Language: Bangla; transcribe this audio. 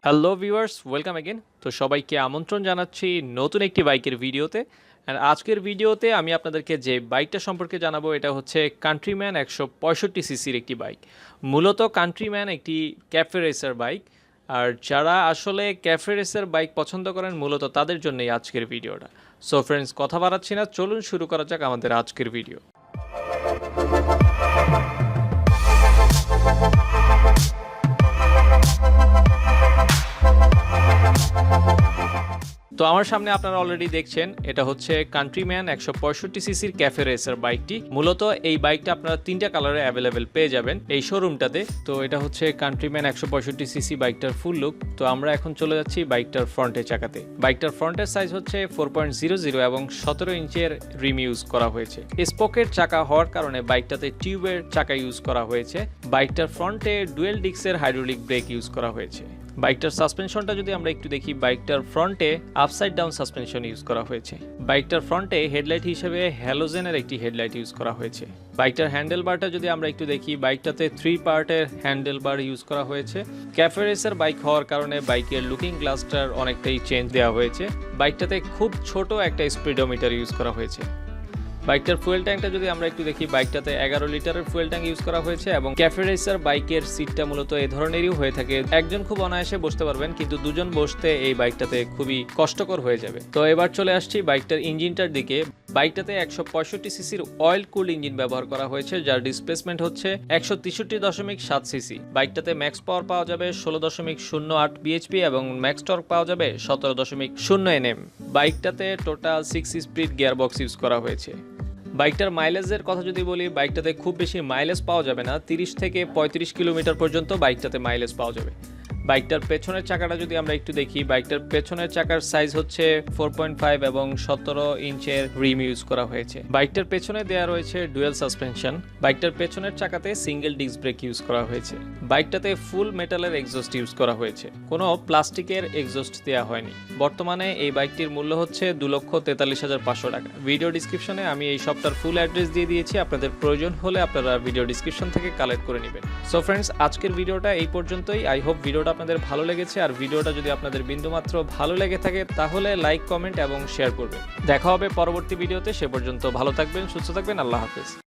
Hello viewers, welcome again. তো সবাইকে আমন্ত্রণ জানাচ্ছি নতুন একটি বাইকের ভিডিওতে। অ্যান্ড আজকের ভিডিওতে আমি আপনাদেরকে যে বাইকটা সম্পর্কে জানাবো এটা হচ্ছে কান্ট্রিম্যান 165 সিসির একটি বাইক। মূলত কান্ট্রিম্যান একটি ক্যাফে রেসার বাইক, আর যারা আসলে ক্যাফে রেসার বাইক পছন্দ করেন মূলত তাদের জন্যই আজকের ভিডিওটা। সো ফ্রেন্ডস, কথা বাড়াচ্ছি না, চলুন শুরু করা যাক আমাদের আজকের ভিডিও। তো আমার সামনে আপনারা অলরেডি দেখছেন এটা হচ্ছে কান্ট্রিম্যান 165 সিসির ক্যাফে রেসার বাইকটি। মূলত এই বাইকটা আপনারা তিনটা কালারে অ্যাভেলেবেল পেয়ে যাবেন এই শোরুমটাতে। তো এটা হচ্ছে কান্ট্রিম্যান 165 সিসি বাইকটার ফুল লুক। তো আমরা এখন চলে যাচ্ছি বাইকটার ফ্রন্টের চাকাতে। বাইকটার ফ্রন্টের সাইজ হচ্ছে 4.00 এবং 17 ইঞ্চের রিম ইউজ করা হয়েছে। স্পকের চাকা হওয়ার কারণে বাইকটাতে টিউবের চাকা ইউজ করা হয়েছে। বাইকটার ফ্রন্টে ডুয়েল ডিস্কের হাইড্রোলিক ব্রেক ইউজ করা হয়েছে। বাইকটার সাসপেনশনটা যদি আমরা একটু দেখি, বাইকটার ফ্রন্টে আপসাইড ডাউন সাসপেনশন ইউজ করা হয়েছে। বাইকটার ফ্রন্টে হেডলাইট হিসেবে হ্যালোজেনের একটি হেডলাইট ইউজ করা হয়েছে। বাইকটার হ্যান্ডেল বারটা যদি আমরা একটু দেখি, বাইকটাতে 3 পার্টের হ্যান্ডেল বার ইউজ করা হয়েছে। ক্যাফে রেসার বাইক হওয়ার কারণে বাইকের লুকিং গ্লাসটার অনেকটাই চেঞ্জ দেওয়া হয়েছে। বাইকটাতে খুব ছোট একটা স্পিডোমিটার ইউজ করা হয়েছে। বাইকটার ফুয়েল ট্যাঙ্কটা যদি আমরা একটু দেখি, বাইকটাতে 11 লিটারের ফুয়েল ট্যাঙ্ক ইউজ করা হয়েছে এবং ক্যাফে রেসার বাইকের সিটটা মূলত এই ধরনেরই হয়ে থাকে। একজন খুব অনায়াসে বসতে পারবেন, কিন্তু দুজন বসতে এই বাইকটাতে খুবই কষ্টকর হয়ে যাবে। তো এবার চলে আসছি বাইকটার ইঞ্জিনটার দিকে। বাইকটাতে 165 সিসির অয়েল কুল ইঞ্জিন ব্যবহার করা হয়েছে, যার ডিসপ্লেসমেন্ট হচ্ছে 163.7 সিসি। বাইকটাতে ম্যাক্স পাওয়ার পাওয়া যাবে 16.08 বিএইচপি এবং ম্যাক্স টর্ক পাওয়া যাবে 17.0 এনএম। বাইকটাতে টোটাল 6 স্পিড গিয়ারবক্স ইউজ করা হয়েছে। বাইকটার মাইলেজের কথা যদি বলি, বাইকটাতে খুব বেশি মাইলেজ পাওয়া যাবে না, 30 থেকে 35 কিলোমিটার পর্যন্ত বাইকটাতে মাইলেজ পাওয়া যাবে। বাইকটার পেছনের চাকাটা যদি আমরা একটু দেখি, বাইকটার পেছনের চাকার সাইজ হচ্ছে 4.5 এবং 17 ইঞ্চের রিম ইউজ করা হয়েছে। বাইকটার পেছনে দেওয়া রয়েছে ডুয়েল সাসপেনশন। বাইকটার পেছনের চাকাতে সিঙ্গেল ডিস্ক ব্রেক ইউজ করা হয়েছে। বাইকটাতে ফুল মেটালের এক্সস্ট ইউজ করা হয়েছে, কোনো প্লাস্টিকের এক্সস্ট দেওয়া হয়নি। বর্তমানে এই বাইকটির মূল্য হচ্ছে 2,43,500 টাকা। ভিডিও ডিসক্রিপশনে আমি এই শপটার ফুল অ্যাড্রেস দিয়ে দিয়েছি, আপনাদের প্রয়োজন হলে আপনারা ভিডিও ডিসক্রিপশন থেকে কালেক্ট করে নেবেন। সো ফ্রেন্ডস, আজকের ভিডিওটা এই পর্যন্তই। আই হোপ ভিডিওটা আপনাদের ভালো লেগেছে, আর ভিডিওটা যদি আপনাদের বিন্দুমাত্র ভালো লেগে থাকে তাহলে লাইক, কমেন্ট এবং শেয়ার করবেন। দেখা হবে পরবর্তী ভিডিওতে। সে পর্যন্ত ভালো থাকবেন, সুস্থ থাকবেন। আল্লাহ হাফেজ।